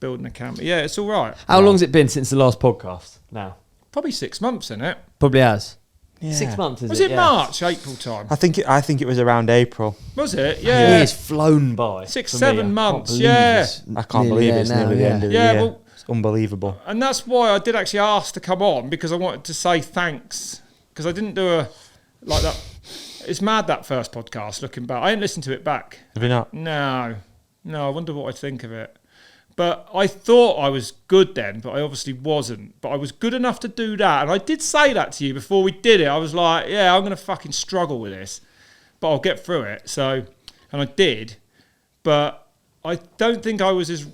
building a camper. Yeah, it's all right. How long's it been since the last podcast now? Probably 6 months, isn't it? Probably has. Yeah. 6 months, Was it March, April time? I think it was around April. Was it? The Yeah. year's flown by. 6, for 7 me. months, yeah. I can't believe it's nearly the end of the year. Well, it's unbelievable. and that's why I did actually ask to come on, because I wanted to say thanks, because I didn't do a like that. It's mad, that first podcast, looking back. I didn't listen to it back. Have you not? No, I wonder what I'd think of it. But I thought I was good then, but I obviously wasn't. But I was good enough to do that. And I did say that to you before we did it. I was like, yeah, I'm going to fucking struggle with this, but I'll get through it. So, and I did. But I don't think I was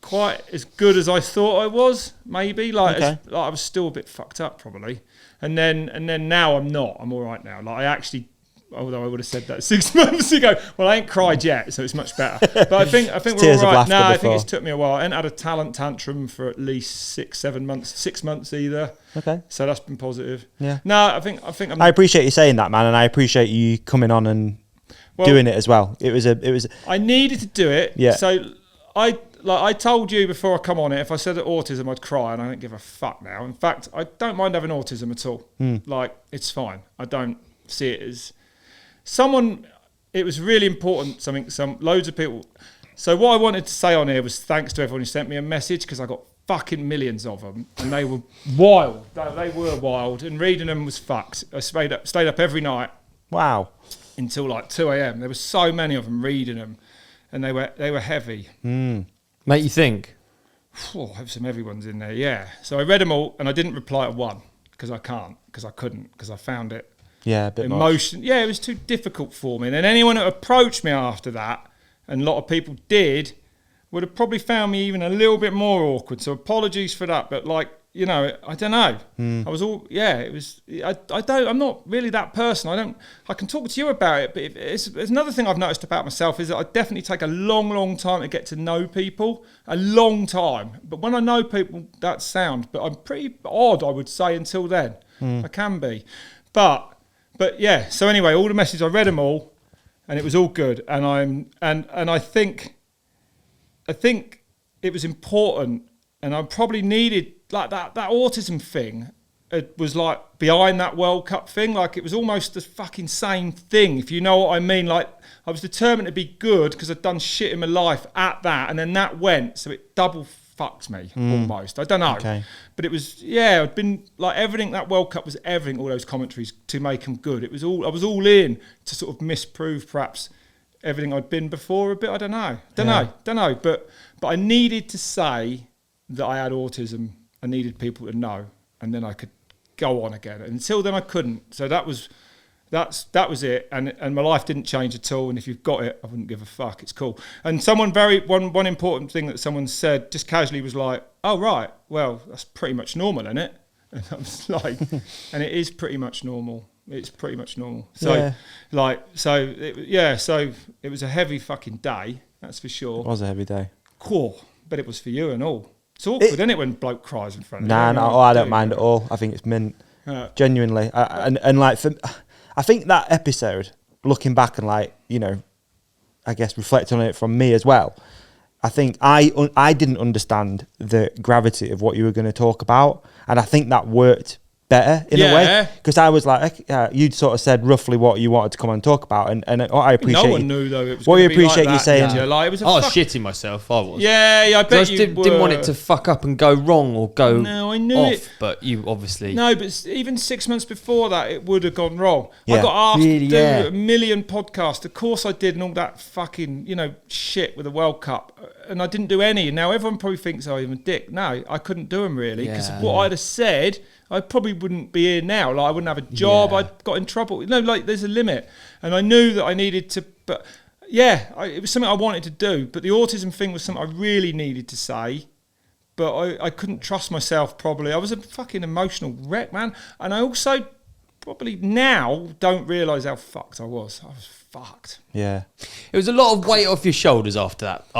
quite as good as I thought I was, maybe. I was still a bit fucked up, probably. And then now I'm not. I'm all right now. Like, I actually, although I would have said that 6 months ago. Well, I ain't cried yet, so it's much better. But I think we're all right. No, I think it's took me a while. I ain't had a talent tantrum for at least 6 months. 6 months either. Okay. So that's been positive. Yeah. No, I think I appreciate you saying that, man, and I appreciate you coming on and doing it as well. It was. I needed to do it. Yeah. So I told you before I come on it, if I said autism, I'd cry, and I don't give a fuck now. In fact, I don't mind having autism at all. Like, it's fine. I don't see it as it was really important, loads of people. So what I wanted to say on here was thanks to everyone who sent me a message, because I got fucking millions of them, and they were wild. They were wild, and reading them was fucked. I stayed up every night. Wow. Until like 2 a.m. There were so many of them reading them, and they were heavy. Make you think. Oh, I have some heavy ones in there, yeah. So I read them all, and I didn't reply to one because I couldn't, because I found it. Yeah, a bit emotion. Yeah, it was too difficult for me. And then anyone that approached me after that, and a lot of people did, would have probably found me even a little bit more awkward. So apologies for that. But I don't know. I was all, it was, I'm not really that person. I can talk to you about it, but it's another thing I've noticed about myself is that I definitely take a long, long time to get to know people. A long time. But when I know people, that's sound. But I'm pretty odd, I would say, until then. I can be. But yeah, so anyway, all the messages, I read them all, and it was all good. And I think it was important, and I probably needed like that autism thing. It was like behind that World Cup thing, like it was almost the fucking same thing, if you know what I mean. Like, I was determined to be good because I'd done shit in my life at that, and then that went, so it double fucked me almost. I don't know. Okay. But it was, I'd been like everything, that World Cup was everything, all those commentaries to make them good. I was all in to sort of misprove perhaps everything I'd been before a bit. I don't know. But I needed to say that I had autism. I needed people to know, and then I could go on again. And until then I couldn't. So that was it, and my life didn't change at all. And if you've got it, I wouldn't give a fuck. It's cool. And someone one important thing that someone said just casually was like, "Oh right, well that's pretty much normal, isn't it?" And I was like, and it is pretty much normal. It's pretty much normal. So so it was a heavy fucking day, that's for sure. It was a heavy day. Cool, but it was for you and all. It's awkward, isn't it, when bloke cries in front of you? I don't mind at all. I think it's mint. Genuinely, and like I think that episode, looking back and like, I guess reflecting on it from me as well, I think I didn't understand the gravity of what you were going to talk about, and I think that worked better in a way, because I was like, you'd sort of said roughly what you wanted to come and talk about, and I appreciate. No one knew though. It was. Well, I appreciate you saying. Like, it was I was shitting myself. I was. Yeah, I bet you didn't want it to fuck up and go wrong or go. No, I knew off, it. But you obviously. No, but even 6 months before that, it would have gone wrong. Yeah. I got asked to do a million podcasts. Of course, I did, and all that fucking shit with the World Cup, and I didn't do any. And now everyone probably thinks I'm a dick. No, I couldn't do them really, because of what I'd have said. I probably wouldn't be here now. Like, I wouldn't have a job. I'd got in trouble. There's a limit. And I knew that I needed to, but it was something I wanted to do. But the autism thing was something I really needed to say. But I couldn't trust myself probably. I was a fucking emotional wreck, man. And I also probably now don't realise how fucked I was. I was fucked. Yeah. It was a lot of weight off your shoulders after that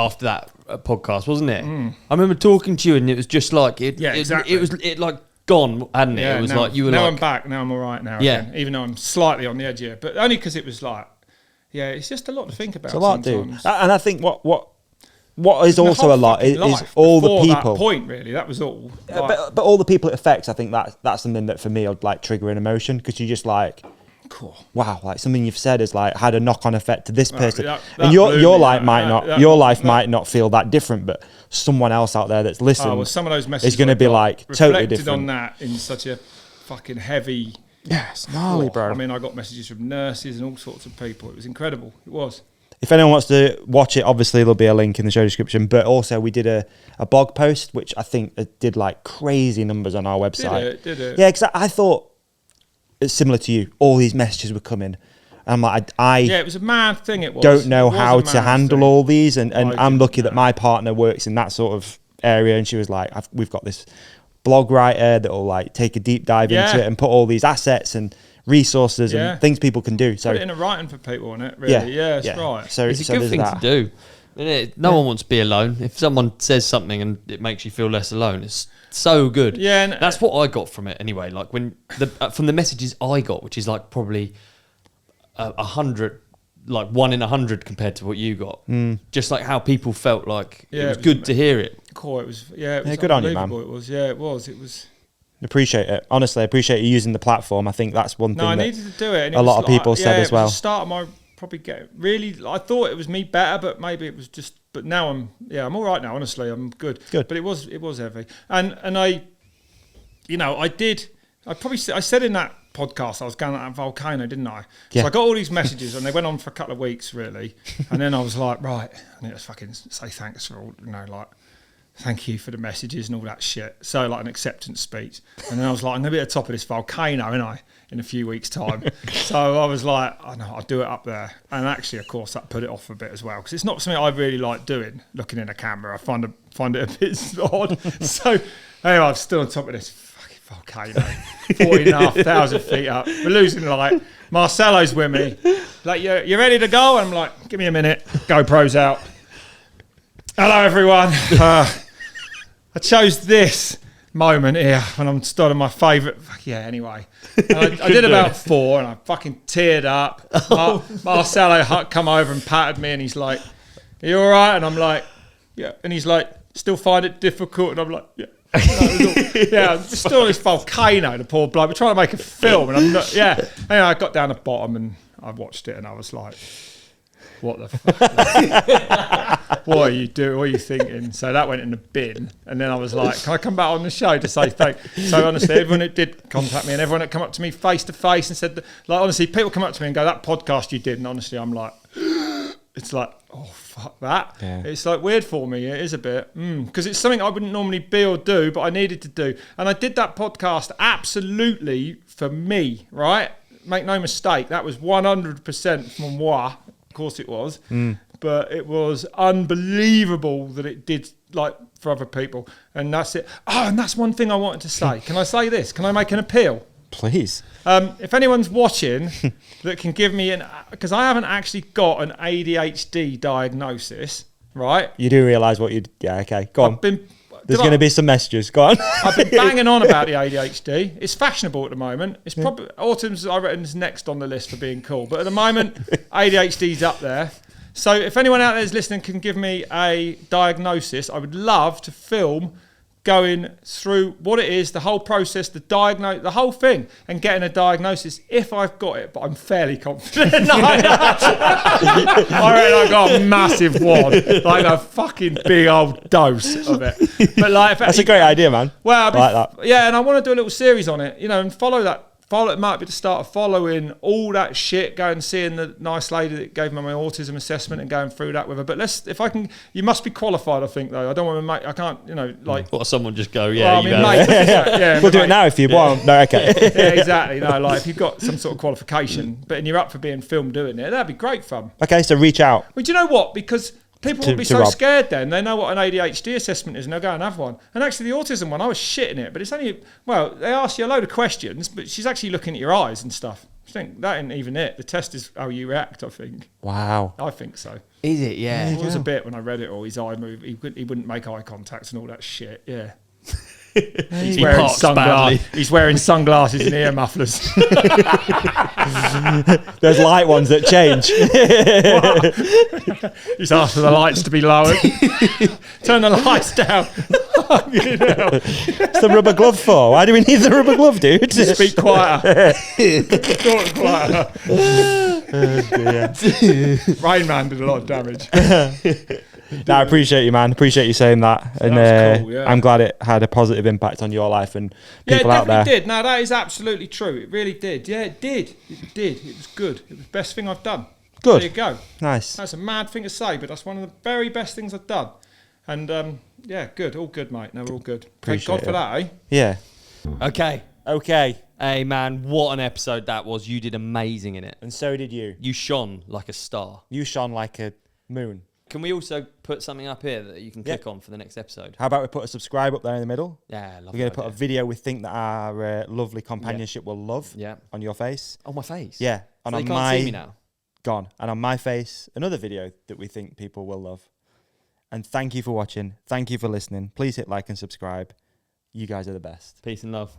podcast, wasn't it? I remember talking to you, and it was just like exactly. It was like gone, hadn't it? Yeah, it was now, like you were now like, I'm back. Now I'm all right now. Yeah. Again, even though I'm slightly on the edge here, but only because it was like, it's just a lot to think about. It's a lot, sometimes. dude. And I think what what is also a lot is all the people. That point, really, that was all. But all the people it affects, I think that's something that for me would like trigger an emotion, because you're just like, cool. Wow, like something you've said has like had a knock-on effect to this person, and your life might not feel that different, but someone else out there that's listening, some of those messages is going to be like totally different. On that in such a fucking heavy. Yeah, it's gnarly, bro. I mean, I got messages from nurses and all sorts of people. It was incredible. It was. If anyone wants to watch it, obviously there'll be a link in the show description. But also we did a blog post, which I think did like crazy numbers on our website. Did it? Yeah, because I thought it's similar to you. All these messages were coming. And I'm like, it was a mad thing. It was. Don't know how to handle all these. And I'm lucky that my partner works in that sort of area. And she was like, we've got this blog writer that will like take a deep dive into it and put all these assets and resources and things people can do. So put it in a writing for people on it, really. Yeah, it's right. So it's a good thing to do. No one wants to be alone. If someone says something and it makes you feel less alone, it's so good. Yeah, and that's what I got from it anyway. Like when from the messages I got, which is like probably 100, like 1 in 100 compared to what you got. Just like how people felt like it was good to hear it. Cool. It was good on you, man. It was. Yeah, it was. Appreciate it. Honestly, I appreciate you using the platform. I think that's one thing. I needed to do it. And a lot of people said as well. It was the start of my probably I thought it was me better, but maybe it was just. But now I'm all right now. Honestly, I'm good. Good. But it was heavy, and I said in that podcast I was going at that volcano, didn't I? Yeah. So I got all these messages, and they went on for a couple of weeks, really, and then I was like, right, I need to fucking say thanks for all, like. Thank you for the messages and all that shit. So like an acceptance speech. And then I was like, I'm going to be at the top of this volcano, ain't I, in a few weeks' time. So I was like, I know, I'll do it up there. And actually, of course, that put it off a bit as well. Because it's not something I really like doing, looking in a camera. I find it a bit odd. So anyway, I'm still on top of this fucking volcano. 14,500 feet up. We're losing light. Marcelo's with me. Like, you ready to go? And I'm like, give me a minute. GoPro's out. Hello, everyone. I chose this moment here when I'm stood on my favourite. Anyway. And I did about 4 and I fucking teared up. Marcelo come over and patted me and he's like, are you all right? And I'm like, yeah. And he's like, still find it difficult? And I'm like, yeah. I'm just still on this volcano, the poor bloke. We're trying to make a film and I'm not, Anyway, I got down the bottom and I watched it and I was like, what the fuck? What are you doing? What are you thinking? So that went in the bin. And then I was like, can I come back on the show to say thanks? So honestly, everyone that did contact me and everyone that come up to me face to face and said, like, honestly, people come up to me and go, that podcast you did. And honestly, I'm like, it's like, oh, fuck that. Yeah. It's like weird for me. It is a bit. Because it's something I wouldn't normally be or do, but I needed to do. And I did that podcast absolutely for me, right? Make no mistake. That was 100% from moi. Of course it was, but it was unbelievable that it did like for other people, and that's it. And that's one thing I wanted to say. Can I say this? Can I make an appeal? Please. If anyone's watching that can give me because I haven't actually got an ADHD diagnosis, right? You do realise what you... Yeah, okay. Go on. There's going to be some messages. Go on. I've been banging on about the ADHD. It's fashionable at the moment. It's probably autism's, I reckon, is next on the list for being cool. But at the moment, ADHD's up there. So if anyone out there is listening can give me a diagnosis, I would love to film going through what it is, the whole process, the whole thing, and getting a diagnosis if I've got it. But I'm fairly confident. I reckon I got a massive wad, like a fucking big old dose of it. But like, that's a great idea, man. Well, I like that. Yeah, and I want to do a little series on it, and follow that. It might be the start of following all that shit, going and seeing the nice lady that gave me my autism assessment and going through that with her. But if I can, you must be qualified, I think, though. I don't want to make, I can't, like. Or someone just go, we'll do it now if you want. No, okay. Yeah, exactly. No, like if you've got some sort of qualification, and you're up for being filmed doing it, that'd be great fun. Okay, so reach out. Well, do you know what? Because people will be so scared then. They know what an ADHD assessment is and they'll go and have one. And actually the autism one, I was shitting it, but it's only, they ask you a load of questions, but she's actually looking at your eyes and stuff. I think that ain't even it. The test is how you react, I think. Wow. I think so. Is it? Yeah. It was a bit when I read it all, his eye move, he wouldn't make eye contact and all that shit, yeah. He's wearing parks badly. He's wearing sunglasses and ear mufflers. There's light ones that change. He's asked for the lights to be lowered. Turn the lights down. What's the rubber glove for? Why do we need the rubber glove, dude? Speak quieter. Talk quieter. Rain Man did a lot of damage. No, I appreciate you, man. Appreciate you saying that. And That was cool, yeah. I'm glad it had a positive impact on your life and Yeah, it people out there. definitely did. No, that is absolutely true. It really did. Yeah, it did. It did. It was good. It was the best thing I've done. Good. There you go. Nice. That's a mad thing to say, but that's one of the very best things I've done. And yeah, good. All good, mate. No, we're all good. Thank God for that, eh? Yeah. Okay. Okay. Hey, man, what an episode that was. You did amazing in it. And so did you. You shone like a star. You shone like a moon. Can we also put something up here that you can click on for the next episode? How about we put a subscribe up there in the middle? Yeah, I love We're going to put a video we think that our lovely companionship will love on your face. Oh, my face? Yeah. So And they on can't my see me now? Gone. And on my face, another video that we think people will love. And thank you for watching. Thank you for listening. Please hit like and subscribe. You guys are the best. Peace and love.